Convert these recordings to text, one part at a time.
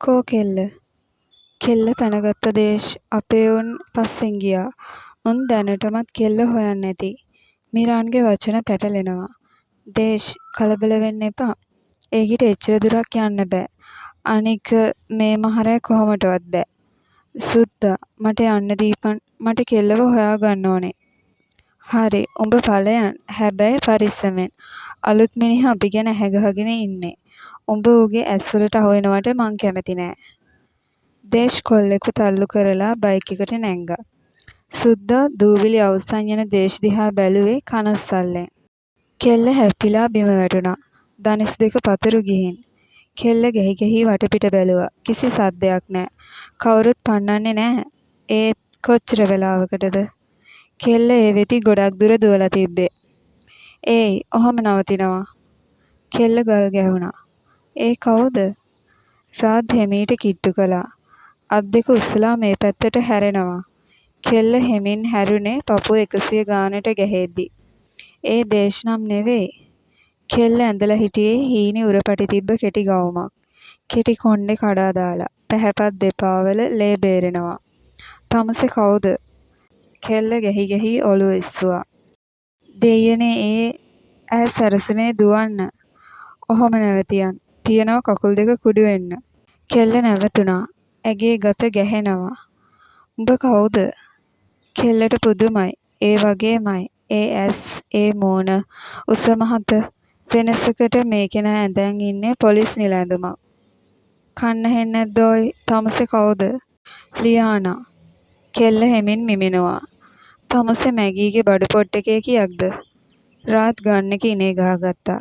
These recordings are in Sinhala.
කෝ කෙල්ල? කෙල්ල පැනගත්ත දේශ් අපේ උන් පස්සෙන් ගියා. උන් දැනටමත් කෙල්ල හොයන් ඇති. මිරාන්ගේ වචන පැටලෙනවා. දේශ් කලබල වෙන්න එපා. ඒකිට එච්චර දුරක් යන්න බෑ. අනික මේ මහරෑ කොහොමටවත් බෑ. සුද්දා මට යන්න දීපන්. මට කෙල්ලව හොයාගන්න ඕනේ. හරි උඹ ඵලයන්. හැබැයි පරිස්සමෙන්. අලුත් මිනිහා අපි ගැන ඇහැ ගහගෙන ඉන්නේ. උඹ ඌගේ ඇස්වලට අහුවෙනවට මං කැමති නෑ. දේශ් කොල්ලෙක්ව තල්ලු කරලා බයික් එකට නැංගා. සුද්දා දූවිලි අවුස්සන් යන දේශ් දිහා බැලුවේ කනස්සල්ලෙන්. කෙල්ල හැප්පිලා බිම වැටුණා. දනිස් දෙක පතුරු ගිහින්. කෙල්ල ගැහි ගැහී වටපිට බැලුවා. කිසි සද්දයක් නෑ. කවුරුත් පන්නන්නේ නෑ. ඒත් කොච්චර වෙලාවකටද? කෙල්ල ඒ වෙති ගොඩක් දුර දුවලා තිබ්බේ. ඒයි ඔහොම නවතිනවා. කෙල්ල ගල් ගැහුණා. ඒ කවුද? රාද් හෙමීට කිට්ටු කළා. අත් දෙක උස්සලා මේ පැත්තට හැරෙනවා. කෙල්ල හෙමින් හැරුනේ පපුව 100 ගානට ගැහෙද්දි. ඒ දේශ් නම් නෙවෙයි. කෙල්ල ඇඳලා හිටියේ හීනි උරපටි තිබ්බ කෙටි ගවුමක්. කෙටි කොණ්ඩේ කඩා දාලා. පැහැපත් දෙපාවල ලේ බේරෙනවා. තමුසෙ කවුද? කෙල්ල ගැහි ගැහී ඔළුව ඉස්සුවා. දෙයියනේ ඈ සැරසුනේ දුවන්න. ඔහොම නැවතියන්. තියනවා කකුල් දෙක කුඩු වෙන්න. කෙල්ල නැවතුණා. ඇගේ ගත ගැහෙනවා. උඹ කවුද? කෙල්ලට පුදුමයි. ඒ වගේමයි. ඒ ඇස්, ඒ මූණ, උස මහත වෙනසකට මේ කෙනා ඇඳන් ඉන්නේ පොලිස් නිල ඇඳුමක්. කන්න හෙන්නේ නැද්දෝයි තමුසෙ කවුද? ලියානා. කෙල්ල හෙමින් මිමිනුවා. තමුසෙ මැගීගේ බඩු පොට්ටකේ කියක්ද? රාත් ගන්නක ඉනේ ගහගත්තා.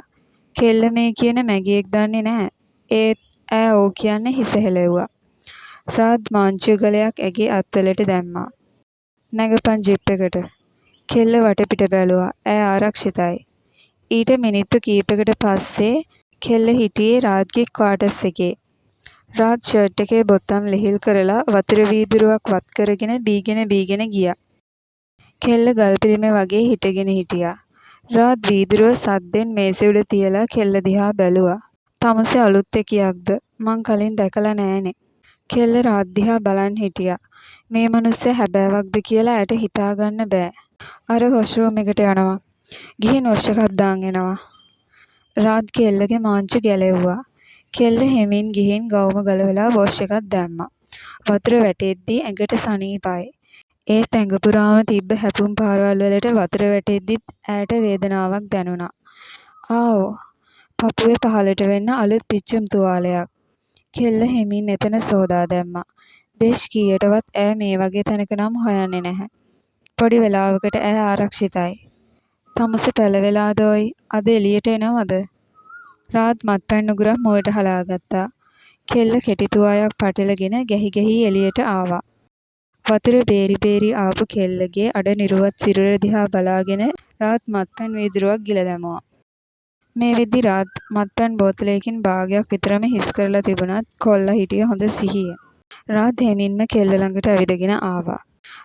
කෙල්ල මේ කියන මැගියෙක් දන්නේ නෑ. ඒත් ඈ ඔව් කියන්නේ හිස හෙලෙව්වා. රාත් මාංචු ගලයක් ඇගේ අත්වලට දැම්මා. නැගපන් ජිප් එකට. කෙල්ල වටපිට බැලුවා. ඈ ආරක්ෂිතයි. ඊට මිනිත්තු කීපයකට පස්සේ කෙල්ල හිටියේ රාත්ගේ ක්වාටර්ස් එකේ. රාත් ෂර්ට් එකේ බොත්තම් ලිහිල් කරලා වතුර වීදුරුවක් වත් කරගෙන බීගෙන ගියා. කෙල්ල ගල් පිළිමේ වගේ හිටගෙන හිටියා. රාත් වීදුරුව සද්දෙන් මේසෙ උඩ තියලා කෙල්ල දිහා බැලුවා. තමුසෙ අලුත් එකියක්ද? මං කලින් දැකලා නෑනේ. කෙල්ල රාත් දිහා බලන් හිටියා. මේ මනුස්සයා හැබෑවක්ද කියලා ඇයට හිතාගන්න බෑ. අර වොෂ්රූම් එකට යනවා. ගිහින් වොෂ් එකක් දාන් එනවා. රාත් කෙල්ලගේ මාංචු ගැලෙව්වා. කෙල්ල හෙමින් ගිහින් ගවුම ගලවලා වොෂ් එකක් දැම්මා. වතුර වැටෙද්දි ඇඟට සනීපයි. ඒත් ඇඟ පුරාම තිබ්බ හැපුම් පාරවල් වලට වතුර වැටෙද්දිත් ඇයට වේදනාවක් දැනුණා. ආව්. පපුවේ පහළට වෙන්න අලුත් පිච්චුම් තුවාලයක්. කෙල්ල හෙමින් එතන සෝදා දැම්මා. දේශ් කීයටවත් ඈ මේ වගේ තැනක නම් හොයන්නේ නැහැ. පොඩි වෙලාවකට ඈ ආරක්ෂිතයි. තමුසෙ පැලවෙලාදෝයි අද එළියට එනවද? රාත් මත්පැන් උගුරක් මුවට හලාගත්තා. කෙල්ල කෙටි තුවායක් පටලගෙන ගැහි ගැහී එළියට ආවා. වතුර බේරි ආපු කෙල්ලගේ අඩ නිරුවත් සිරුර දිහා බලාගෙන රාත් මත්පැන් වීදුරුවක් ගිල දැමුවා. මේ වෙද්දි රාත් මත්පැන් බෝතලයකින් භාගයක් විතරම හිස් කරලා තිබුණත් කොල්ලා හිටියේ හොඳ සිහියෙන්. රාත් හෙමින්ම කෙල්ල ළඟට ඇවිදගෙන ආවා.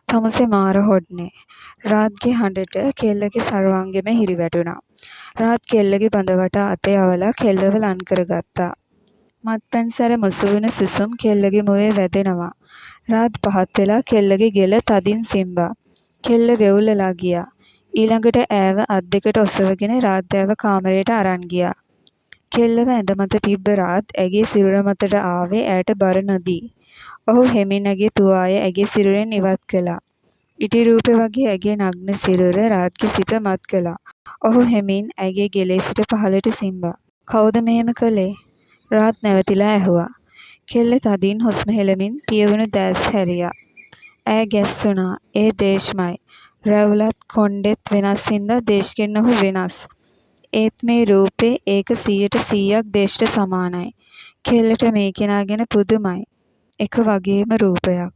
තමුසෙ මාර හොඩ්නේ. රාත්ගේ හඬට කෙල්ලගේ සර්වාංගෙම හිරිවැටුණා. රාත් කෙල්ලගේ බඳ වටා අත යවලා කෙල්ලව ලං කරගත්තා. මත්පැන් සැර මුසු වුණ සුසුම් කෙල්ලගේ මුවේ වැදෙනවා. රාත් පහත් වෙලා කෙල්ලගේ ගෙල තදින් සිම්බා. කෙල්ල වෙවුලලා ගියා. ඊළඟට ඈව අත් දෙකට ඔසවගෙන රාත් ඈව කාමරයට අරන් ගියා. කෙල්ලව ඇඳ මත තිබ්බ රාත් ඇගේ සිරුර මතට ආවේ ඇයට බර නොදී. ඔහු හෙමින් ඇගේ තුවාය ඇගේ සිරුරෙන් ඉවත් කළා. ඉටි රූපෙ වගේ ඇගේ නග්න සිරුර රාත්ගේ සිත මත් කළා. ඔහු හෙමින් ඇගේ ගෙලේ සිට පහළට සිම්බා. කවුද මෙහෙම කළේ? රාත් නැවතිලා ඇහුවා. කෙල්ල තදින් හුස්ම හෙළමින් පියවුණු දෑස් හැරියා. ඈ ගැස්සුණා. ඒ දේශ්මයි. රැවුලත් කොණ්ඩෙත් වෙනස් හින්දා දේශ්ගෙන් ඔහු වෙනස්. ඒත් මේ රූපේ ඒක 100%ක් දේශ්ට සමානයි. කෙල්ලට මේ කෙනා ගැන පුදුමයි. එක වගේම රූපයක්.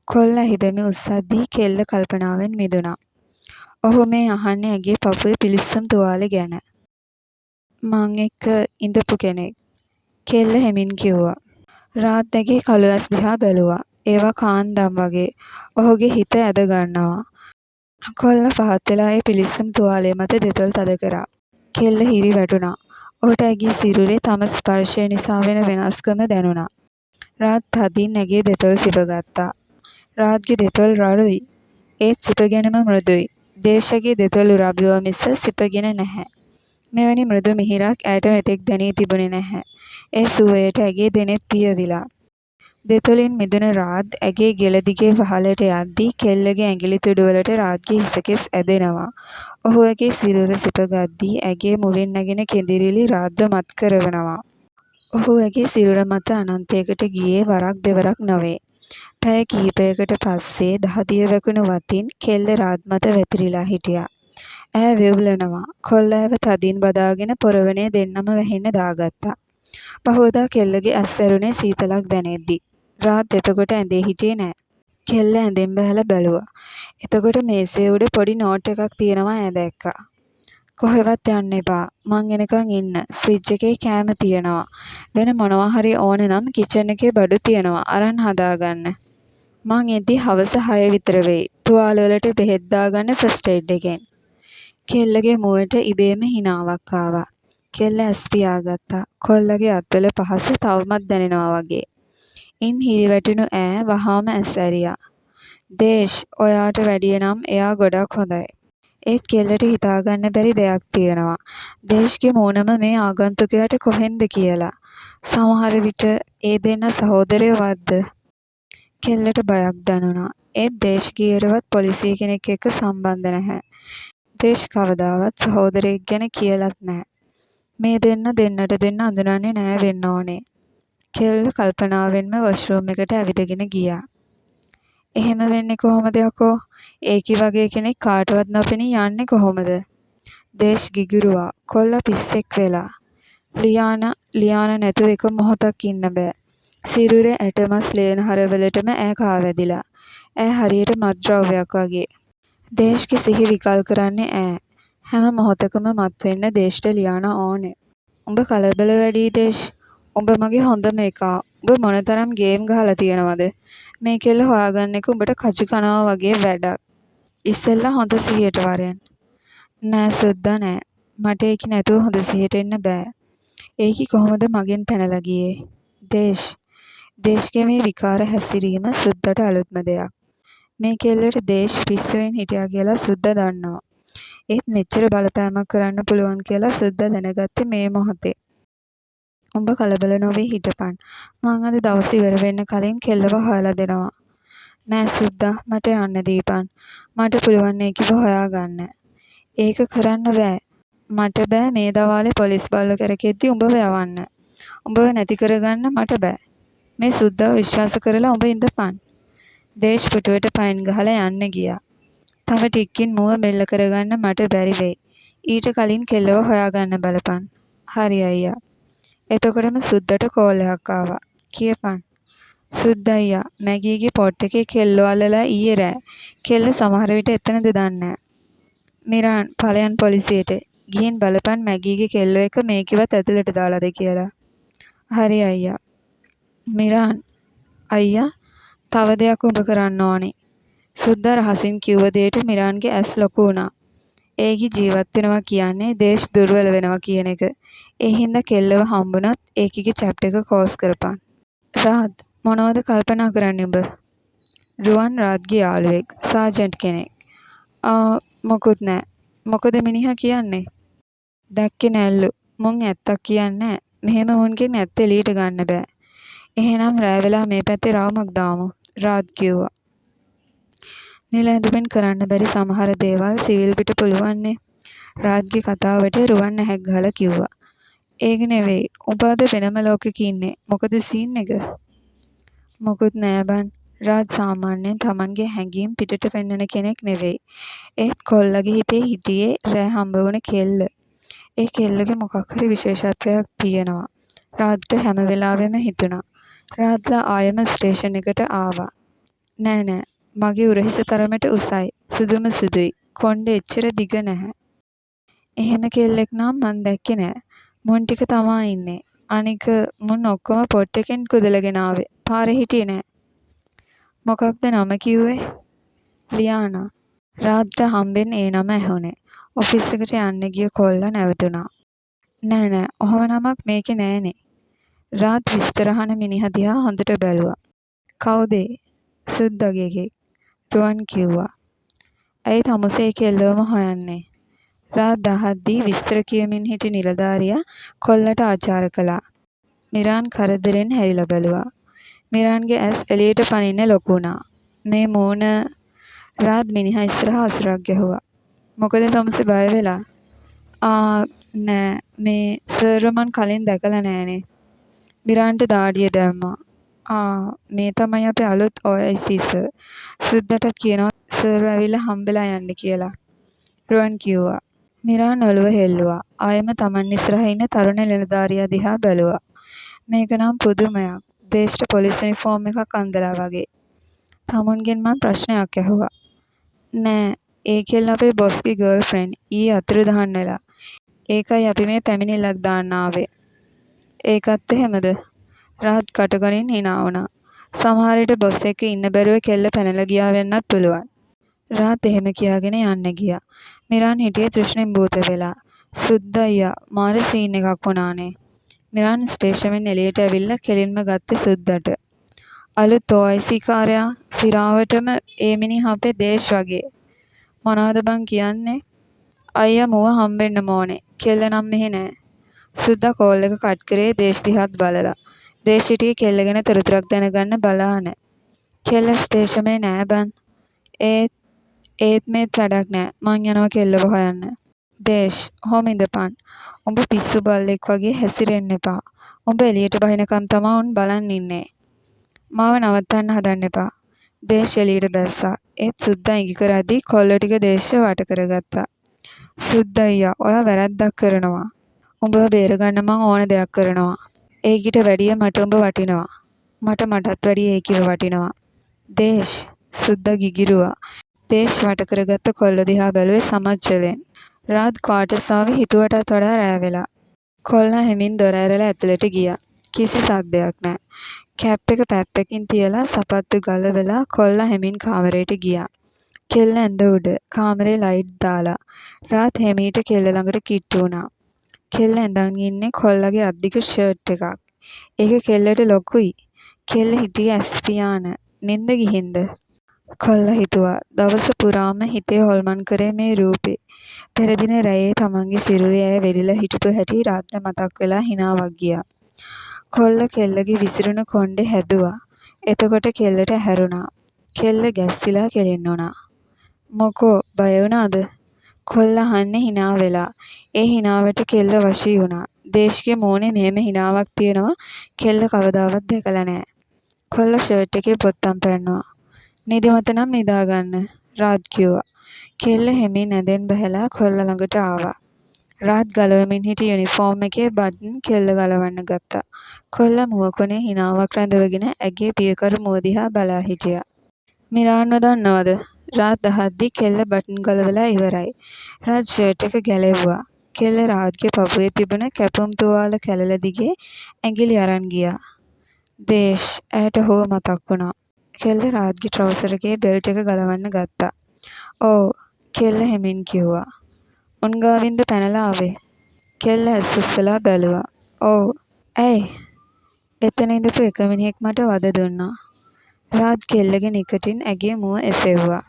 කොල්ල ඇහිබැමි උස්සද්දී කෙල්ල කල්පනාවෙන් මිදුණා. ඔහු මේ අහන්නේ ඇගේ පපුවේ පිලිස්සම් තුවාලෙ ගැන. මං එක්ක ඉඳපු කෙනෙක්. කෙල්ල හෙමින් කිව්වා. රාත් ඇගේ කළු ඇස් දිහා බැලුවා. ඒවා කාන්දම් වගේ. ඔහුගේ හිත ඇද ගන්නවා. කොල්ල පහත් වෙලා ඒ පිලිස්සම් තුවාලය මත දෙතොල් තද කරා. කෙල්ල හිරි වැටුණා. ඔහුට ඇගේ සිරුරේ තම ස්පර්ශය නිසා වෙන වෙනස්කම දැනුණා. රාත් තදින් ඇගේ දෙතොල් සිපගත්තා. රාත්ගේ දෙතොල් රළුයි. ඒත් සිපගෙනම මෘදුයි. දේශගේ දෙතොල් රබිව මිස සිපගෙන නැහැ. මෙවැනි මෘදු මිහිරක් ඇයට මෙතෙක් දැනී තිබුණේ නැහැ. ඒ සුවයට ඇගේ දෙනෙත් පියවිලා. දෙතොලින් මිදුන රාත් ඇගේ ගෙල දිගේ පහළට යද්දී කෙල්ලගේ ඇඟිලි තුඩුවලට රාත්ගේ හිසකෙස් ඇදෙනවා. ඔහු ඇගේ සිරුර සිපගද්දී ඇගේ මුවින් නැගෙන කෙඳිරිලි රාත්ව මත් කරවනවා. ඔහු ඇගේ සිරුර මත අනන්තයකට ගියේ වරක් දෙවරක් නොවේ. පැය කිහිපයකට පස්සේ දහදිය වැකුණු වතින් කෙල්ල රාත් මත වැතිරිලා හිටියා. ඈ වෙව්ලනවා. කොල්ල ඇව තදින් බදාගෙන පොරවනේ දෙන්නම වැහෙන්න දාගත්තා. පහුවදා කෙල්ලගේ ඇස් ඇරුනේ සීතලක් දැනෙද්දි. රාත් එතකොට ඇඳේ හිටියේ නෑ. කෙල්ල ඇඳෙන් බැහැලා බැලුවා. එතකොට මේසේ උඩ පොඩි නෝට් එකක් තියෙනවා ඈ දැක්කා. කොහෙවත් යන්න එපා. මං එනකන් ඉන්න. ෆ්‍රිජ් එකේ කෑම තියෙනවා. වෙන මොනවා හරි ඕන නම් කිචන් එකේ බඩු තියෙනවා. අරන් හදාගන්න. මං එද්දි හවස 6 විතර වෙයි. තුවාල වලට බෙහෙත් දාගන්න ෆස්ට් එய்ඩ් එකෙන්. කෙල්ලගේ මුවට ඉබේම හිනාවක් ආවා. කෙල්ල ඇස් පියාගත්තා. කොල්ලගේ අත්වල පහස තවමත් දැනෙනවා වගේ. ඉන් හිරිවැටුණු ඈ වහාම ඇස් ඇරියා. දේශ් ඔයාට වැඩිය නම් එයා ගොඩක් හොඳයි. ඒත් කෙල්ලට හිතාගන්න බැරි දෙයක් තියෙනවා. දේශ්ගේ මූණම මේ ආගන්තුකයාට කොහෙන්ද කියලා. සමහර විට ඒ දෙන්න සහෝදරයෝ වත්ද? කෙල්ලට බයක් දැනුණා. ඒත් දේශ් ගියටවත් පොලිසිය කෙනෙක් එක්ක සම්බන්ධ නැහැ. දේශ් කවදාවත් සහෝදරයෙක් ගැන කියලත් නෑ. මේ දෙන්නට දෙන්න අඳුනන්නේ නෑ වෙන්න ඕනේ. කෙල්ල කල්පනාවෙන්ම වොෂ්රූම් එකට ඇවිදගෙන ගියා. එහෙම වෙන්නේ කොහොමද යකෝ? ඒකි වගේ කෙනෙක් කාටවත් නොපෙනී යන්නේ කොහොමද? දේශ් ගිගුරුවා. කොල්ලා පිස්සෙක් වෙලා. ලියාන නැතුව එක මොහොතක් ඉන්න බෑ. සිරුරේ ඇටමස් ලේනහරවලටම ඈ කාවැදිලා. ඈ හරියට මත්ද්‍රව්‍යයක් වගේ. දේශ්ගේ සිහි විකල් කරන්නේ ඈ. හැම මොහොතකම මත් වෙන්න දේශ්ට ලියානා ඕනේ. උඹ කලබල වැඩියි දේශ්. උඹ මගේ හොඳම එකා. උඹ මොනතරම් ගේම් ගහලා තියෙනවද? මේ කෙල්ල හොයාගන්න එක උඹට කජු කනවා වගේ වැඩක්. ඉස්සෙල්ලා හොඳ සිහියට වරෙන්. නෑ සුද්දා නෑ. මට ඒකි නැතුව හොඳ සිහියට එන්න බෑ. ඒකි කොහොමද මගෙන් පැනලා ගියේ? දේශ්ගේ මේ විකාර හැසිරීම සුද්දට අලුත්ම දෙයක්. මේ කෙල්ලට දේශ් පිස්සුවෙන් හිටියා කියලා සුද්දා දන්නවා. ඒත් මෙච්චර බලපෑමක් කරන්න පුළුවන් කියලා සුද්දා දැනගත්තේ මේ මොහොතේ. උඹ කලබල නොවී හිටපන්. මං අද දවස ඉවර වෙන්න කලින් කෙල්ලව හොයලා දෙනවා. නෑ සුද්දා මට යන්න දීපන්. මට පුළුවන් ඒකිව හොයාගන්න. ඒක කරන්න බෑ. මට බෑ මේ දවාලේ පොලිස් බල්ල කරකෙද්දි උඹව යවන්න. උඹව නැති කරගන්න මට බෑ. මේ සුද්දාව විශ්වාස කරලා උඹ ඉඳපන්. දේශ් පුටුවට පයින් ගහලා යන්න ගියා. තව ටිකකින් මුව බෙල්ල කරගන්න මට බැරි වෙයි. ඊට කලින් කෙල්ලව හොයාගන්න බලපන්. හරි අයියා. එතකොටම සුද්දට කෝල් එකක් ආවා. කියපන්. සුද්ද අයියා මැගීගේ පොට් එකේ කෙල්ලෝ අල්ලලා ඊයේ රෑ. කෙල්ල සමහර විට එතනද දන්නේ නෑ. මිරාන් ඵලයන් පොලිසියට. ගිහින් බලපන් මැගීගේ කෙල්ලෝ එක මේකෙවත් ඇතුළට දාලාද කියලා. හරි අයියා. මිරාන් අයියා තව දෙයක් උඹ කරන්න ඕනේ. සුද්දා රහසින් කිව්ව දෙයට මිරාන්ගේ ඇස් ලොකු වුණා. ඒකි ජීවත් වෙනවා කියන්නේ දේශ් දුර්වල වෙනවා කියන එක. ඒ හින්දා කෙල්ලව හම්බුනොත් ඒකිගේ චැට් එක කෝස් කරපන්. රාත් මොනවද කල්පනා කරන්නේ උඹ? රුවන් රාත්ගේ යාළුවෙක්. සාජන්ට් කෙනෙක්. මොකුත් නෑ. මොකද මිනිහා කියන්නේ? දැක්කේ නෑල්ලු. මුන් ඇත්තක් කියන්නේ නෑ. මෙහෙම මුන්ගෙන් ඇත්ත එළියට ගන්න බෑ. එහෙනම් රෑ වෙලා මේ පැත්තේ රවුමක් දාමු. රාත් කිව්වා. නිල ඇඳුමින් කරන්න බැරි සමහර දේවල් සිවිල් පිට පුළුවන්නේ. රාත්ගේ කතාවට රුවන් නැහැක් ගහලා කිව්වා. ඒක නෙවෙයි. උඹ අද වෙනම ලෝකෙක ඉන්නේ. මොකද සීන් එක? මොකුත් නෑ බන්. රාත් සාමාන්‍යයෙන් Tamanගේ හැඟීම් පිටට පෙන්නන කෙනෙක් නෙවෙයි. ඒත් කොල්ලගේ හිතේ හිටියේ රෑ හම්බ වුණ කෙල්ල. ඒ කෙල්ලගේ මොකක් හරි විශේෂත්වයක් තියෙනවා. රාත්ට හැම වෙලාවෙම හිතුණා. රාත්ලා ආයෙම ස්ටේෂන් එකට ආවා. නෑ මගේ උරහිස තරමට උසයි. සුදුම සුදුයි. කොණ්ඩේ එච්චර දිග නැහැ. එහෙම කෙල්ලෙක් නම් මං දැක්කේ නෑ. මුන් ටික තමා ඉන්නේ. අනික මුන් ඔක්කොම පොට් එකෙන් කුදලගෙන ආවේ. පාරේ හිටියේ නෑ. මොකක්ද නම කිව්වේ? ලියානා. රාත්ට හම්බෙන් ඒ නම ඇහුනේ. ඔෆිස් එකට යන්න ගිය කොල්ලා නැවතුණා. නෑ ඔහොම නමක් මේකේ නෑනේ. රාත් විස්තර අහන මිනිහා දිහා හොඳට බැලුවා. කවුද ඒ? සුද්දගේ එකෙක්. රුවන් කිව්වා. ඇයි තමුසේ කෙල්ලවම හොයන්නේ? රාත් දහද්දී විස්තර කියමින් හිටි නිලධාරියා කොල්ලට ආචාර කළා. මිරාන් කරදරෙන් හැරිලා බැලුවා. මිරාන්ගේ ඇස් එළියට පනින්න ලොකු වුණා. මේ මූණ රාත් මිනිහා ඉස්සරහා අසුරක් ගැහුවා. මොකද තමුසේ බය වෙලා? නෑ මේ සර්ව මං කලින් දැකලා නෑනේ. මිරාන්ට දාඩිය දැම්මා. මේ තමයි අපේ අලුත් OIC සර්. සුද්දටත් කියනවා සර්ව ඇවිල්ලා හම්බෙලා යන්න කියලා. රුවන් කිව්වා. මිරාන් ඔළුව හෙල්ලුවා. ආයෙම තමන් ඉස්සරහ ඉන්න තරුණ නිලධාරියා දිහා බැලුවා. මේක නම් පුදුමයක්. දේශ්ට පොලිස් යුනිෆෝම් එකක් අන්දලා වගේ. තමුන්ගෙන් මං ප්‍රශ්නයක් ඇහුවා. නෑ ඒ කෙල්ල අපේ බොස්ගේ ගර්ල් ෆ්‍රෙන්ඩ්. ඊයේ අතුරුදහන් වෙලා. ඒකයි අපි මේ පැමිණිල්ලක් දාන්න ආවේ. ඒකත් එහෙමද? රාත් කටගනින් හිනා වුණා. සමහර විට බොස් එක්ක ඉන්න බැරුව කෙල්ල පැනලා ගියා වෙන්නත් පුළුවන්. රාත් එහෙම කියාගෙන යන්න ගියා. මිරාන් හිටියේ තෘෂ්ණින් භූත වෙලා. සුද්ද අයියා මාර සීන් එකක් වුණානේ. මිරාන් ස්ටේෂනෙන් එළියට ඇවිල්ලා කෙලින්ම ගත්තේ සුද්දට. අලුත් OIC කාරයා සිරාවටම ඒ මිනිහා අපේ දේශ් වගේ. මොනවද බං කියන්නේ? අයියා මුව හම්බෙන්න ඕනේ. කෙල්ල නම් මෙහෙ නෑ. සුද්දා කෝල් එක කට් කරේ දේශ් දිහාත් බලලා. දේශ් හිටියේ කෙල්ල ගැන තොරතුරක් දැනගන්න බලාන. කෙල්ල ස්ටේෂනේ නෑ බන්. ඒත් මේත් වැඩක් නෑ. මං යනවා කෙල්ලව හොයන්න. දේශ් ඔහොම ඉඳපන්. උඹ පිස්සු බල්ලෙක් වගේ හැසිරෙන්න එපා. උඹ එළියට බහිනකම් තමා උන් බලන් ඉන්නේ. මාව නවත්තන්න හදන්න එපා. දේශ් එළියට බැස්සා. ඒත් සුද්දා ඉඟි කරද්දී කොල්ලෝ ටික දේශව වට කරගත්තා. සුද්ද අයියා ඔයා වැරැද්දක් කරනවා. උඹව බේරගන්න මං ඕන දෙයක් කරනවා. ඒකිට වැඩිය මට උඹ වටිනවා. මටත් වැඩිය ඒකිව වටිනවා. දේශ් සුද්දා ගිගිරුවා. දේශ් වට කරගත්ත කොල්ල දිහා බැලුවේ සමච්චලෙන්. රාත් ක්වාටර්ස් ආවේ හිතුවටත් වඩා රෑ වෙලා. කොල්ලා හෙමින් දොර ඇරලා ඇතුළට ගියා. කිසි සද්දයක් නෑ. කැප් එක පැත්තකින් තියලා සපත්තු ගලවලා කොල්ලා හෙමින් කාමරයට ගියා. කෙල්ල ඇඳ උඩ කාමරේ ලයිට් දාලා. රාත් හෙමීට කෙල්ල ළඟට කිට්ටු වුණා. කෙල්ල ඇඳන් ඉන්නේ කොල්ලගේ අත්දිග ෂර්ට් එකක්. ඒක කෙල්ලට ලොකුයි. කෙල්ල හිටියේ ඇස් පියාන. නින්ද ගිහින්ද? කොල්ලා හිතුවා. දවස පුරාම හිතේ හොල්මන් කරේ මේ රූපේ. පෙර දින රැයේ තමන්ගේ සිරුරේ ඇය වෙලිලා හිටපු හැටි රාත්‍ර මතක් වෙලා හිනාවක් ගියා. කොල්ල කෙල්ලගේ විසිරුණු කොණ්ඩේ හැදුවා. එතකොට කෙල්ලට ඇහැරුණා. කෙල්ල ගැස්සිලා කෙලින්න වුණා. මොකෝ බය වුණාද? කොල්ල අහන්නේ හිනා වෙලා. ඒ හිනාවට කෙල්ල වශී වුණා. දේශ්ගේ මූණේ මෙහෙම හිනාවක් තියෙනවා කෙල්ල කවදාවත් දැකලා නෑ. කොල්ල ෂර්ට් එකේ බොත්තම් පැන්නුවා. නිදිමත නම් නිදාගන්න රාත් කිව්වා. කෙල්ල හෙමින් ඇඳෙන් බැහැලා කොල්ල ළඟට ආවා. රාත් ගලවමින් හිටි යුනිෆෝම් එකේ බටන් කෙල්ල ගලවන්න ගත්තා. කොල්ල මුවකොනේ හිනාවක් රැඳවගෙන ඇගේ පියකරු මුව දිහා බලා හිටියා. මිරාන්ව දන්නවද? රාත් දහද්දී කෙල්ල බටන් ගලවලා ඉවරයි. රාත් ෂර්ට් එක ගැලෙව්වා. කෙල්ල රාත්ගේ පපුවේ තිබුණ කැපුම් තුවාල කැලල දිගේ ඇඟිලි අරන් ගියා. දේශ් ඇයට හුව මතක් වුණා. කෙල්ල රාත්ගේ ට්‍රවුසර් එකේ බෙල්ට් එක ගලවන්න ගත්තා. ඔව් කෙල්ල හෙමින් කිව්වා. උන් ගාවින්ද පැනලා ආවේ? කෙල්ල ඇස් උස්සලා බැලුවා. ඔව්. ඇයි? එතන ඉඳපු එක මිනිහෙක් මට වද දුන්නා. රාත් කෙල්ලගේ නිකටින් ඇගේ මුව එසෙව්වා.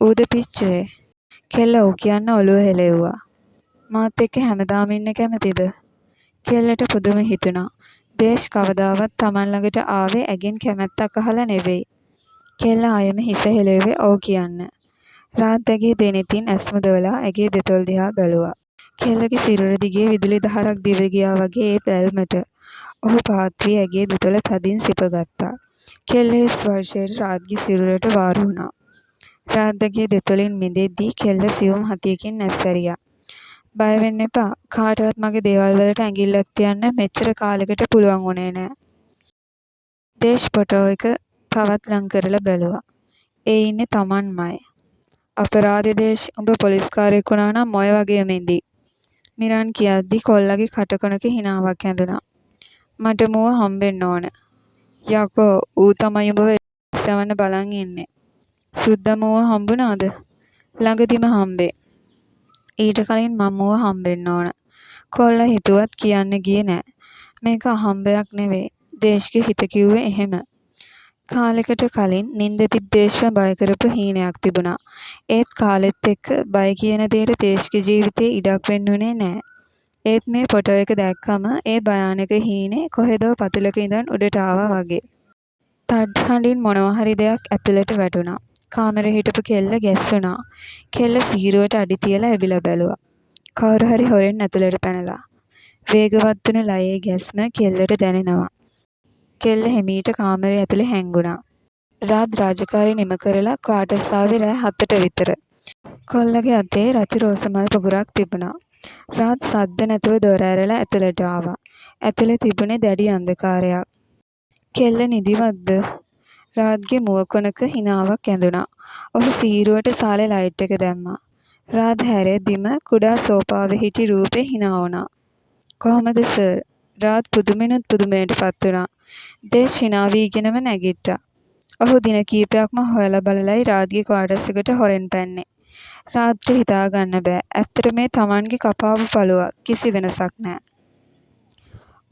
ඌද පිච්චුවේ? කෙල්ල ඔව් කියන්න ඔළුව හෙලෙව්වා. මාත් එක්ක හැමදාම ඉන්න කැමතිද? කෙල්ලට පුදුම හිතුණා. දේශ් කවදාවත් තමන් ළඟට ආවේ ඇගෙන් කැමැත්තක් අහලා නෙවෙයි. කෙල්ල ආයෙම හිස හෙලුවේ ඔව් කියන්න. රාත් ඇගේ දෙනෙතින් ඇස් මුදවලා ඇගේ දෙතොල් දිහා බැලුවා. කෙල්ලගේ සිරුර දිගේ විදුලි දහරක් දිව ගියා වගේ ඒ බැල්මට. ඔහු පහත් වී ඇගේ දෙතොල තදින් සිප ගත්තා. කෙල්ලේ ස්පර්ශයට රාත්ගේ සිරුරට වාරු වුණා. රාත් ඇගේ දෙතොලින් මිදෙද්දී කෙල්ල සියුම් හතියකින් ඇස් ඇරියා. බය වෙන්න එපා. කාටවත් මගේ දේවල් වලට ඇඟිල්ලක් තියන්න මෙච්චර කාලෙකට පුළුවන් වුණේ නෑ. දේශ් ෆොටෝ එක තවත් ලං කරලා බැලුවා. ඒ ඉන්නේ තමන්මයි. අපරාධේ දේශ් උඹ පොලිස් කාරයෙක් වුණා නම් ඔය වගේම ඉඳී. මිරාන් කියද්දි කොල්ලගේ කටකොනක හිනාවක් ඇඳුණා. මට මුව හම්බෙන්න ඕන. යකෝ ඌ තමයි උඹව එස්සවන්න බලන් ඉන්නේ. සුද්දා මුව හම්බුණාද? ළඟදිම හම්බේ. ඊට කලින් මම මුව හම්බෙන්න ඕන. කොල්ල හිතුවත් කියන්න ගියේ නෑ. මේක අහම්බයක් නෙවෙයි. දේශ්ගේ හිත කිව්වේ එහෙම. කාලෙකට කලින් නින්දෙදිත් දේශ්ව බය කරපු හීනයක් තිබුණා. ඒත් කාලෙත් එක්ක බය කියන දේට දේශ්ගේ ජීවිතේ ඉඩක් වෙන්න උනේ නෑ. ඒත් මේ ෆොටෝ එක දැක්කම ඒ භයානක හීනේ කොහෙදෝ පතුලක ඉඳන් උඩට ආවා වගේ. තඩ්හඬින් මොනවා හරි දෙයක් ඇතුලට වැටුණා. කාමරේ හිටපු කෙල්ල ගැස්සුණා. කෙල්ල සීරුවට අඩි තියලා එබිලා බැලුවා. කවුරු හරි හොරෙන් ඇතුලට පැනලා. වේගවත් වුණ ලයේ ගැස්ම කෙල්ලට දැනෙනවා. කෙල්ල හෙමීට කාමරේ ඇතුලේ හැංගුණා. රාත් රාජකාරි නිම කරලා ක්වාටර්ස් ආවේ රෑ 7ට විතර. කොල්ලගේ අතේ රතු රෝස මල් පොකුරක් තිබුණා. රාත් සද්ද නැතුව දොර ඇරලා ඇතුලට ආවා. ඇතුලේ තිබුණේ දැඩි අන්ධකාරයක්. කෙල්ල නිදිවත්ද? රාත්ගේ මුව කොනක හිනාවක් ඇඳුණා. ඔහු සීරුවට සාලේ ලයිට් එක දැම්මා. රාත් හැරෙද්දිම කුඩා සෝපාවේ හිටි රූපේ හිනා වුණා. කොහමද සර්? රාත් පුදුමෙනුත් පුදුමයට පත් වුණා. දේශ් හිනා වීගෙනම නැගිට්ටා. ඔහු දින කීපයක්ම හොයලා බලලයි රාත්ගේ ක්වාටර්ස් එකට හොරෙන් පැන්නේ. රාත්ට හිතාගන්න බෑ. ඇත්තට මේ තමන්ගේ කපාපු පළුවක්. කිසි වෙනසක් නෑ.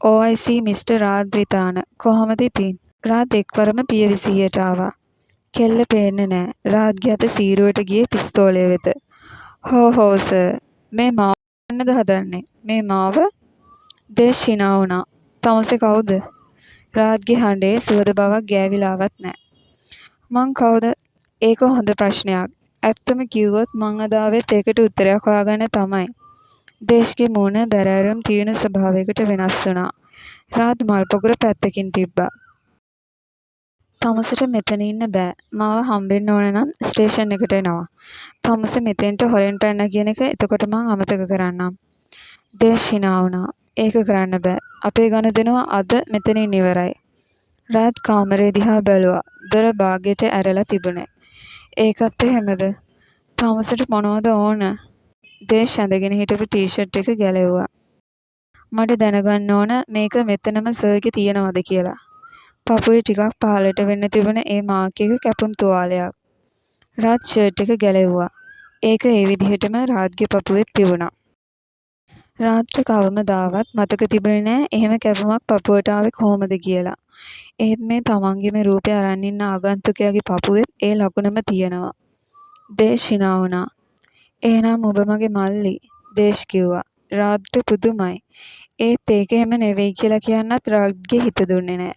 OIC මිස්ටර් රාත් විතාන. කොහොමද ඉතින්? රාත් එක්වරම පියවිසියට ආවා. කෙල්ල පේන්නේ නෑ. රාත්ගේ අත සීරුවට ගියේ පිස්තෝලය වෙත. හෝ සර්. මේ මාව ගන්නද හදන්නේ? මේ මාව? දේශ් හිනා වුණා. තමුසෙ කවුද? රාත්ගේ හඬේ සුවද බවක් ගෑවිලාවත් නෑ. මං කවුද? ඒක හොඳ ප්‍රශ්නයක්. ඇත්තම කිව්වොත් මං අද ආවෙත් ඒකට උත්තරයක් හොයාගන්න තමයි. දේශ්ගේ මූණ බැරෑරුම් තියුණු ස්වභාවයකට වෙනස් වුණා. රාත් මල් පොකුර පැත්තකින් තිබ්බා. තමුසෙට මෙතන ඉන්න බෑ. මාව හම්බෙන්න ඕන නම් ස්ටේෂන් එකට එනවා. තමුසෙ මෙතෙන්ට හොරෙන් පැන්නා කියන එක එතකොට මං අමතක කරන්නම්. දේශ් හිනා වුණා. ඒක කරන්න බෑ. අපේ ගනුදෙනුව අද මෙතනින් ඉවරයි. රාත් කාමරේ දිහා බැලුවා. දොර බාගෙට ඇරලා තිබුණේ. ඒකත් එහෙමද? තමුසෙට මොනවද ඕන? දේශ් ඇඳගෙන හිටපු ටී-ෂර්ට් එක ගැලෙව්වා. මට දැනගන්න ඕන මේක මෙතනම සර්ගේ තියෙනවද කියලා. පපුවේ ටිකක් පහළට වෙන්න තිබුණ ඒ මාක් එක කැපුම් තුවාලයක්. රාත් ෂර්ට් එක ගැලෙව්වා. ඒක ඒ විදිහටම රාත්ගේ පපුවෙත් තිබුණා. රාත්ට කවමදාවත් මතක තිබුණේ නෑ එහෙම කැපුමක් පපුවට ආවේ කොහොමද කියලා. ඒත් මේ තමන්ගේම රූපය අරන් ඉන්න ආගන්තුකයාගේ පපුවෙත් ඒ ලකුණම තියෙනවා. දේශ් හිනා වුණා. එහෙනම් ඔබ මගේ මල්ලි. දේශ් කිව්වා. රාත්ට පුදුමයි. ඒත් ඒක එහෙම නෙවෙයි කියලා කියන්නත් රාත්ගේ හිත දුන්නේ නෑ.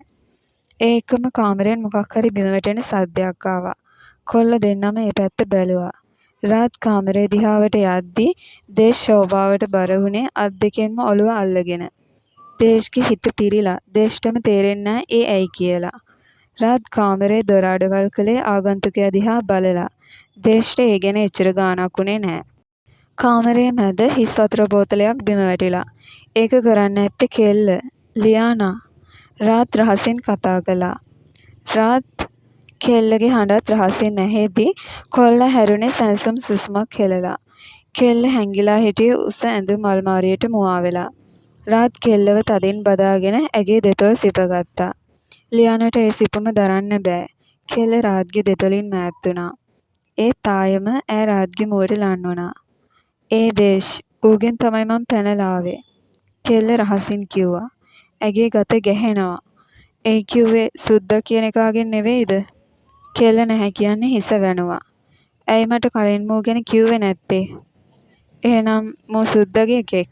ඒ එක්කම කාමරයෙන් මොකක් හරි බිම වැටෙන සද්දයක් ආවා. කොල්ල දෙන්නම ඒ පැත්ත බැලුවා. රාත් කාමරේ දිහාවට යද්දී දේශ් ශෝභාවට බර වුණේ අත් දෙකෙන්ම ඔළුව අල්ලගෙන. දේශ්ගේ හිත පිරිලා. දේශ්ටම තේරෙන්නේ නෑ ඒ ඇයි කියලා. රාත් කාමරේ දොර අඩවල් කළේ ආගන්තුකයා දිහා බලලා. දේශ්ට ඒ ගැන එච්චර ගාණක් වුණේ නෑ. කාමරේ මැද හිස් වතුර බෝතලයක් බිම වැටිලා. ඒක කරන්න ඇත්තේ කෙල්ල. ලියානා. රාත් රහසින් කතා කළා. රාත් කෙල්ලගේ හඬත් රහසින් ඇහෙද්දී කොල්ලා හැරුනේ සැනසුම් සුසුමක් හෙළලා. කෙල්ල හැංගිලා හිටියේ උස ඇඳුම් අල්මාරියට මුවා වෙලා. රාත් කෙල්ලව තදින් බදාගෙන ඇගේ දෙතොල් සිපගත්තා. ලියානට ඒ සිපුම දරන්න බෑ. කෙල්ල රාත්ගේ දෙතොලින් මෑත් වුණා. ඒත් ආයෙම ඈ රාත්ගේ මුවට ලං වුණා. ඒ දේශ් ඌගෙන් තමයි මං පැනලා ආවේ. කෙල්ල රහසින් කිව්වා. ඇගේ ගත ගැහෙනවා. ඒ කිව්වේ සුද්දා කියන එකාගෙන් නෙවෙයිද? කෙල්ල නැහැ කියන්නේ හිස වැනුවා. ඇයි මට කලින් මූ ගැන කිව්වේ නැත්තේ? එහෙනම් මූ සුද්දාගේ එකෙක්.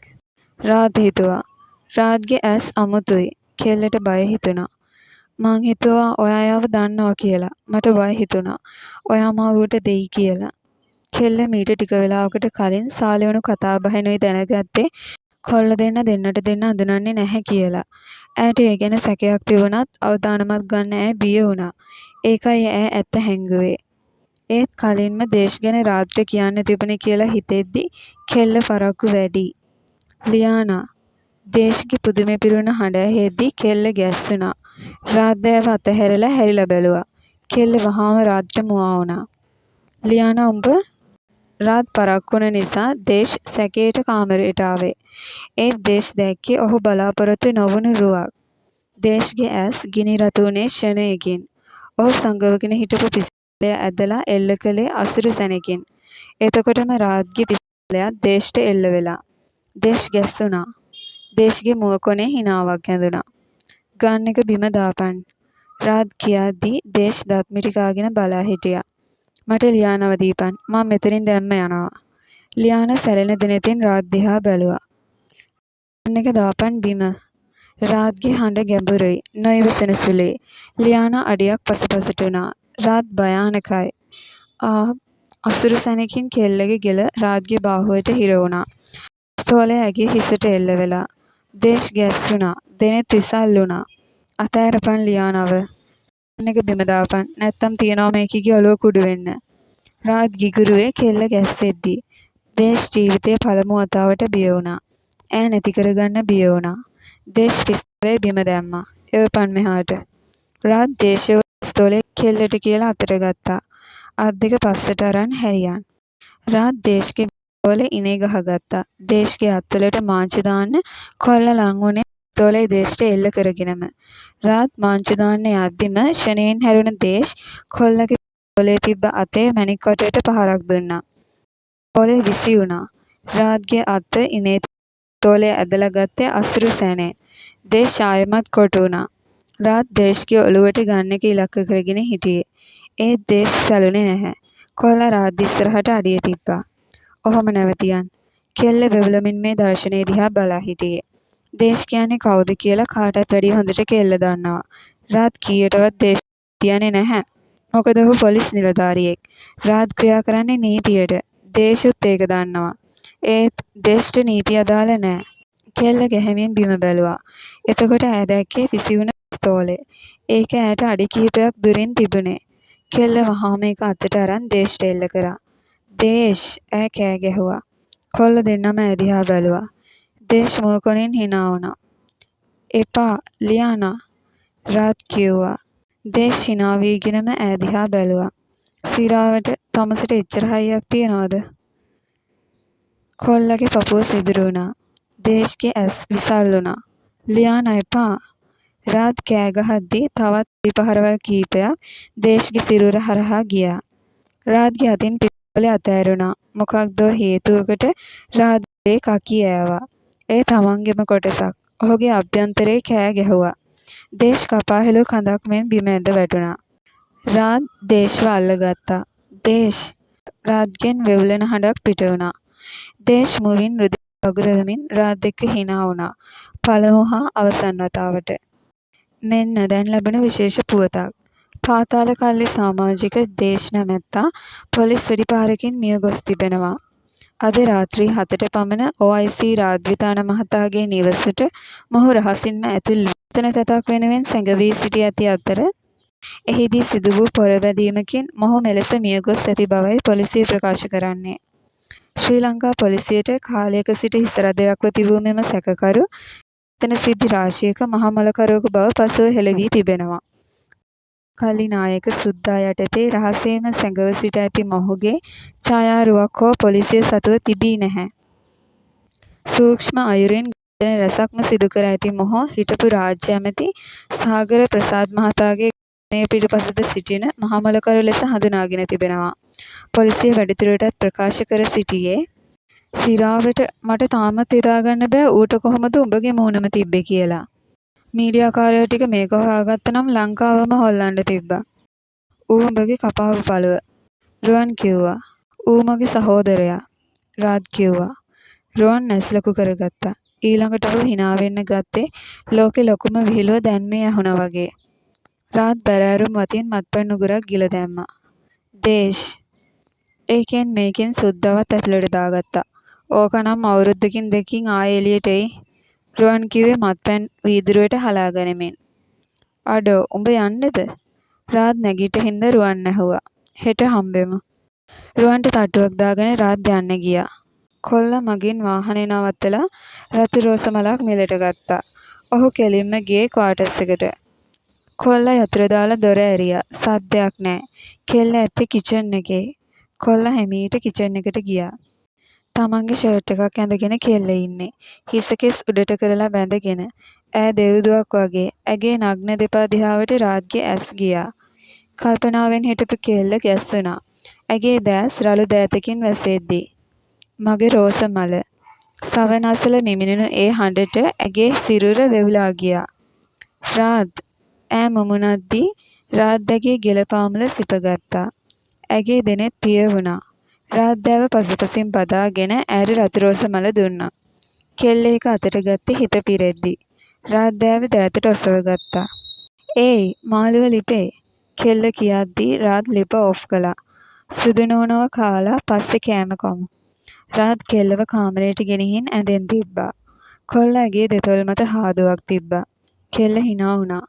රාත් හිතුවා. රාත්ගේ ඇස් අමුතුයි. කෙල්ලට බය හිතුණා. මං හිතුවා ඔයා එයාව දන්නවා කියලා. මට බය හිතුණා. ඔයා මාව ඌට දෙයි කියලා. කෙල්ල මීට ටික වෙලාවකට කලින් සාලෙවණු කතා බහෙනුයි දැනගත්තේ කොල්ල දෙන්නට දෙන්න අඳුනන්නේ නැහැ කියලා. ඈට ඒ ගැන සැකයක් තිබුණත් අවදානමක් ගන්න ඈ බිය වුණා. ඒකයි ඈ ඇත්ත හැංගුවේ. ඒත් කලින්ම දේශ් ගැන රාත්ට කියන්න තිබුණේ කියලා හිතෙද්දි කෙල්ල පරක්කු වැඩි. ලියානා. දේශ්ගේ පුදුමේ පිරුණ හඬ ඇහෙද්දි කෙල්ල ගැස්සුණා. රාත් දැව අතහැරලා හැරිලා බැලුවා. කෙල්ල වහාම රාත්ට මුවා වුණා. ලියානා උඹ? රාත් පරක්කු වුණ නිසා දේශ් සැකේට කාමරයට ආවේ. ඒත් දේශ් දැක්කේ ඔහු බලාපොරොත්තු නොවුණු රුවක්. දේශ්ගේ ඇස් ගිනි රතු වුණේ ක්ෂණයකින්. ඔහු සඟවගෙන හිටපු පිස්තෝලය ඇදලා එල්ල කළේ අසුරු සැණකින්. එතකොටම රාත්ගේ පිස්තෝලයත් දේශ්ට එල්ල වෙලා. දේශ් ගැස්සුණා. දේශ්ගේ මුව කොනේ හිනාවක් ඇඳුනා. ගන් එක බිම දාපන්. රාජ් කියද්දී දේශ් දත් මිටි කාගෙන බලා හිටියා. මට ලියානව දීපන්. මං මෙතනින් දැම්ම යනවා. ලියානා සැලෙන දෙනෙතින් රාජ් දිහා බැලුවා. ගන් එක දාපන් බිම. රාජ්ගේ හඬ ගැඹුරුයි. නොඉවසන සුළුයි. ලියානා අඩියක් පසුපසට වුණා. රාජ් භයානකයි. අසුරු සැණකින් කෙල්ලගේ ගෙල රාජ්ගේ බාහුවට හිර වුණා. පිස්තෝලය ඇගේ හිසට එල්ල වෙලා. දේශ් ගැස්සුනා. දෙනෙත් විසල් වුණා. අතෑරපන් ලියානව. ගන් එක බිම දාපන්. නැත්තම් තියනවා මේකිගේ ඔලුව කුඩු වෙන්න. රාජ් ගිගුරුවේ කෙල්ල ගැස්සෙද්දී. දේශ් ජීවිතේ පළමු වතාවට බිය වුණා. ඈ නැති කරගන්න බිය වුණා. දේශ් පිස්තෝලය බිම දැම්මා. එවපන් මෙහාට. රාජ් දේශව පිස්තෝලය කෙල්ලට කියලා අතට ගත්තා. අත් දෙක පස්සට අරන් හැරියන්. රාජ් දේශ්ගේ පිස්තෝලේ ඉනේ ගහගත්තා. දේශ්ගේ අත්වලට මාංචු දාන්න කොල්ලා ලං වුණේ පිස්තෝලේ දේශ්ට එල්ල කරගෙනම. රාජ් මාංචු දාන්න යද්දිම ෂනයෙන් හැරුණ දේශ් කොල්ලගේ පිස්තෝලේ තිබ්බ අතේ මැණික් වටේට පහරක් දුන්නා. පිස්තෝලේ විසි වුණා. රාජ්ගේ අත ඉනේ පිස්තෝලේ ඇදලා ගත්තේ අසුරු සැණෙන්. දේශ් ආයෙමත් කොටු වුණා. රාජ් දේශ්ගේ ඔලුවට ගන් එක ඉලක්ක කරගෙන හිටියේ. ඒත් දේශ් සැලුනේ නැහැ. කොල්ලා රාජ් ඉස්සරහට අඩිය තිබ්බා. ඔහොම නැවතියන්. කෙල්ල වෙවුලමින් මේ දර්ශනය දිහා බලා හිටියේ. දේශ් කියන්නේ කවුද කියලා කාටත් වැඩිය හොඳට කෙල්ල දන්නවා. රාජ් කීයටවත් දේශ් තියන්නේ නැහැ. මොකද ඔහු පොලිස් නිලධාරියෙක්. රාජ් ක්‍රියා කරන්නේ නීතියට. දේශුත් ඒක දන්නවා. ඒත් දේශ්ට නීතිය අදාළ නෑ. කෙල්ල ගැහෙමින් බිම බැලුවා. එතකොට ඈ දැක්කේ විසිවුණ පිස්තෝලේ. ඒක ඈට අඩි කිහිපයක් දුරින් තිබුණේ. කෙල්ල වහාම ඒක අතට අරන් දේශ්ට එල්ල කරා. දේශ් ඈ කෑ ගැහුවා. කොල්ලෝ දෙන්නම ඈ දිහා බැලුවා. දේශ් මුව කොනින් හිනා වුණා. එපා ලියානා රාජ් කිව්වා. දේශ් හිනා වීගෙනම ඈ දිහා බැලුවා. සිරාවට තමුසෙට එච්චර හයියක් තියනවද? කොල්ලගේ පපුව සිදුරු වුණා. දේශ්ගේ ඇස් විසල් වුණා. ලියානා එපා. රාජ් කෑ ගහද්දී තවත් පිපහරවල් කීපයක් දේශ්ගේ සිරුර හරහා ගියා. රාජ්ගේ අතින් පිස්තෝලේ අතෑරුණා. මොකක්දෝ හේතුවකට රාජ්ගේ කකිය ඇවා. ඒ තමන්ගෙම කොටසක්. ඔහුගේ අභ්‍යන්තරේ කෑ ගැහුවා. දේශ් කපා හෙළූ කඳක් මෙන් බිම ඇද වැටුණා. රාජ් දේශ්ව අල්ලගත්තා. දේශ් රාජ්ගෙන් වෙවුලන හඬක් පිට වුණා. දේශ් මුවින් රුධිරය වගුරුවමින් රාජ් එක්ක හිනා වුණා. පළමු හා අවසන් වතාවට. මෙන්න දැන් ලැබෙන විශේෂ පුවතක්. පාතාලකල්ලි සාමාජික දේශ් නැමැත්තා පොලිස් වෙඩිපහරකින් මිය ගොස් තිබෙනවා. අද රාත්‍රී 7ට පමණ OIC රාජ්විතාන මහතාගේ නිවසට මොහු රහසින්ම ඇතුල් වී නූතන තැතක් වෙනුවෙන් සැඟවී සිටි ඇති අතර එහිදී සිදු වූ පොරබැදීමකින් මොහු මෙලෙස මිය ගොස් ඇති බවයි පොලිසිය ප්‍රකාශ කරන්නේ. ශ්‍රී ලංකා පොලිසියට කාලයක සිට හිස රදයක්ව තිබූ මෙම සැකකරු නූතන සිද්ධි රාශියක මහා මොලකරුවෙකු බව පසුව හෙළ වී තිබෙනවා. කල්ලි නායක සුද්දා යටතේ රහසේම සැඟව සිට ඇති මොහුගේ ඡායාරුවක් හෝ පොලිසිය සතුව තිබී නැහැ. සූක්ෂ්ම අයුරින් ඝාතන රැසක්ම සිදු කර ඇති මොහු හිටපු රාජ්‍ය ඇමති සාගර ප්‍රසාද් මහතාගේ ඝාතනය පිටුපසද සිටින මහා මොලකරු ලෙස හඳුනාගෙන තිබෙනවා. පොලිසිය වැඩිදුරටත් ප්‍රකාශ කර සිටියේ සිරාවට මට තාමත් හිතාගන්න බෑ ඌට කොහොමද උඹගේ මූණම තිබ්බේ කියලා. මීඩියාකාරයෝ ටික මේක හොයාගත්ත නම් ලංකාවම හොල්ලන්න තිබ්බා. ඌ උඹගේ කපාපු පළුව. රුවන් කිව්වා. ඌ මගේ සහෝදරයා. රාජ් කිව්වා. රුවන් ඇස් ලොකු කරගත්තා. ඊළඟට ඔහු හිනා වෙන්න ගත්තේ ලෝකෙ ලොකුම විහිළුව දැන් මේ ඇහුණා වගේ. රාජ් බැරෑරුම් වතින් මත්පැන් උගුරක් ගිල දැම්මා. දේශ් ඒකෙන් මේකෙන් සුද්දවත් ඇතුළට දාගත්තා. ඕක නම් අවුරුද්දකින් දෙකකින් ආයෙ එළියට එයි. රුවන් කිව්වේ මත්පැන් වීදුරුවට හලා ගනිමින්. අඩෝ උඹ යන්නද? රාජ් නැගිටිහින්ද රුවන් ඇහුවා. හෙට හම්බෙමු. රුවන්ට තට්ටුවක් දාගෙන රාජ් යන්න ගියා. කොල්ලා මගින් වාහනේ නවත්තලා රතු රෝස මලක් මිලට ගත්තා. ඔහු කෙලින්ම ගියේ ක්වාටර්ස් එකට. කොල්ලා යතුරු දාලා දොර ඇරියා. සද්දයක් නෑ. කෙල්ල ඇත්තේ කිචන් එකේ. කොල්ලා හැමීට කිචන් එකට ගියා. තමන්ගේ ෂර්ට් එකක් ඇඳගෙන කෙල්ල ඉන්නේ. හිස කෙස් උඩට කරලා බැඳගෙන. ඈ දෙව්දුවක් වගේ. ඇගේ නග්න දෙපා දිහාවට රාජ්ගේ ඇස් ගියා. කල්පනාවෙන් හිටපු කෙල්ල ගැස්සුණා. ඇගේ දෑස් රළු දෑතකින් වැසෙද්දී. මගේ රෝස මල. සවනසල මිමිනුණු ඒ හඬට ඇගේ සිරුර වෙවුලා ගියා. රාද් ඈ මුමුණද්දී රාද් ඇගේ ගෙල පාමුල සිපගත්තා. ඇගේ දෙනෙත් පිය වුණා. රාද් ඇව පසුපසින් බදාගෙන ඈට රතුරෝස මල දුන්නා. කෙල්ල ඒක අතට ගත්තේ හිත පිරෙද්දි. රාද් ඇව දෑතට ඔසවගත්තා. ඒයි මාළුව ලිපේ කෙල්ල කියද්දී රාද් ලිප ඔෆ් කළා. සුදු නෝනව කාලා පස්සේ කෑම කමු. රාද් කෙල්ලව කාමරයට ගෙනිහින් ඇඳෙන් තිබ්බා. කොල්ල ඇගේ දෙතොල් මත හාදුවක් තිබ්බා. කෙල්ල හිනා වුණා.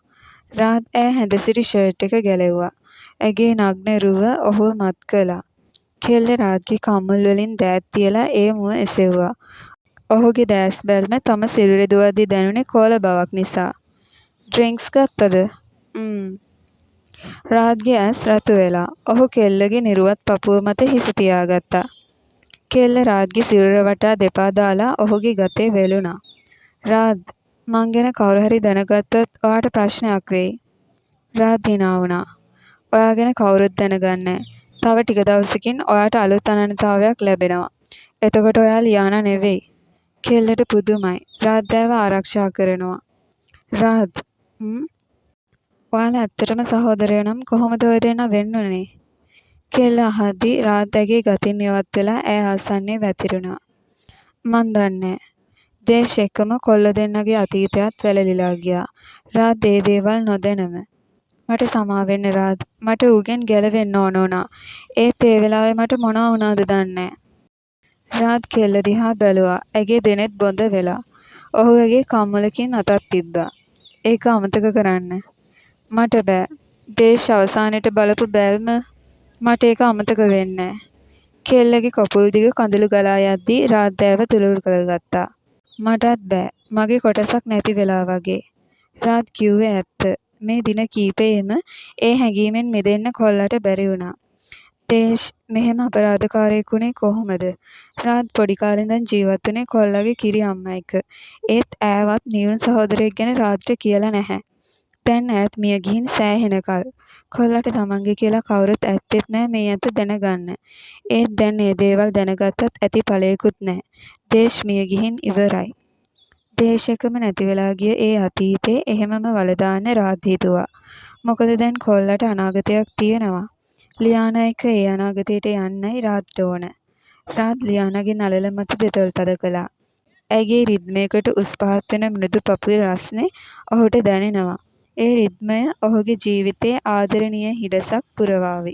රාද් ඈ හැඳ සිටි ෂර්ට් එක ගැලෙව්වා. ඇගේ නග්න රුව ඔහුව මත් කළා. කෙල්ල රාද්ගේ කම්මුල් වලින් දෑත් තියලා ඒ මුව එසෙව්වා. ඔහුගේ දෑස් බැල්ම තම සිරුරේ දුවද්දි දැනුනේ කෝල බවක් නිසා. ඩ්‍රින්ක්ස් ගත්තද? රාද්ගේ ඇස් රතු වෙලා. ඔහු කෙල්ලගේ නිරුවත් පපුව මත හිස තියාගත්තා. කෙල්ල රාද්ගේ සිරුර වටා දෙපා දාලා ඔහුගේ ගතේ වෙලුණා. රාද් මං ගැන කවුරු හරි දැනගත්තොත් ඔයාට ප්‍රශ්නයක් වෙයි. රාද් හිනා වුණා. ඔයා ගැන කවුරුත් දැනගන්නෑ. තව ටික දවසකින් ඔයාට අලුත් අනන්‍යතාවයක් ලැබෙනවා. එතකොට ඔයා ලියානා නෙවෙයි. කෙල්ලට පුදුමයි. රාද් ඇව ආරක්ෂා කරනවා. රාද් ඔයාලා ඇත්තටම සහෝදරයෝ නම් කොහොමද ඔය දෙන්නා වෙන්නුනේ? කෙල්ල අහද්දී රාද් ඇගේ ගතින් ඉවත් වෙලා ඈ ආසන්නයේ වැතිරුණා. මන් දන්නෑ. දේශ් එක්කම කොල්ල දෙන්නගේ අතීතයත් වැළලිලා ගියා. රාද් ඒ දේවල් නොදැනම. මට සමාවෙන්න රාද්. මට ඌගෙන් ගැලවෙන්න ඕන වුණා. ඒත් ඒ වෙලාවේ මට මොනවා වුණාද දන්නෑ. රාද් කෙල්ල දිහා බැලුවා. ඇගේ දෙනෙත් බොඳ වෙලා. ඔහු ඇගේ කම්මුලකින් අතක් තිබ්බා. ඒක අමතක කරන්න. මට බෑ. දේශ් අවසානෙට බලපු බැල්ම මට ඒක අමතක වෙන්නෑ. කෙල්ලගේ කකුල් දිග කඳුළු ගලා යද්දී රාද් ඇව තුළුරු කරගත්තා. මටත් බෑ. මගේ කොටසක් නැති වෙලා වගේ. රාද් කිව්වේ ඇත්ත. මේ දින කීපෙෙම ඒ හැඟීමෙන් මිදෙන්න කොල්ලට බැරි වුණා. දේශ් මෙහෙම අපරාධකාරයෙක් වුණේ කොහොමද? රාද් පොඩි කාලේ ඉඳන් ජීවත් වුණේ කොල්ලගේ කිරි අම්මා එක්ක. ඒත් ඈවත් නිවුන් සහෝදරයෙක් ගැන රාද්ට කියලා නැහැ. දැන් ඈත් මිය ගිහින් සෑහෙන කල්. කොල්ලට තමන්ගේ කියලා කවුරුත් ඇත්තෙත් නෑ මේ ඇත්ත දැනගන්න. ඒත් දැන් ඒ දේවල් දැනගත්තත් ඇති ඵලයකුත් නෑ. දේශ් මිය ගිහින් ඉවරයි. දේශ් එක්කම නැති වෙලා ගිය ඒ අතීතේ එහෙමම වලදාන්න රාද් හිතුවා. මොකද දැන් කොල්ලට අනාගතයක් තියෙනවා. ලියානා එක්ක ඒ අනාගතයට යන්නයි රාද්ට ඕන. රාද් ලියානාගේ නළල මත දෙතොල් තද කළා. ඇගේ රිද්මයකට උස් පහත් වෙන මෘදු පපුවේ රස්නේ ඔහුට දැනෙනවා. ඒ රිද්මය ඔහුගේ ජීවිතයේ ආදරණීය හිඩසක් පුරවාවි.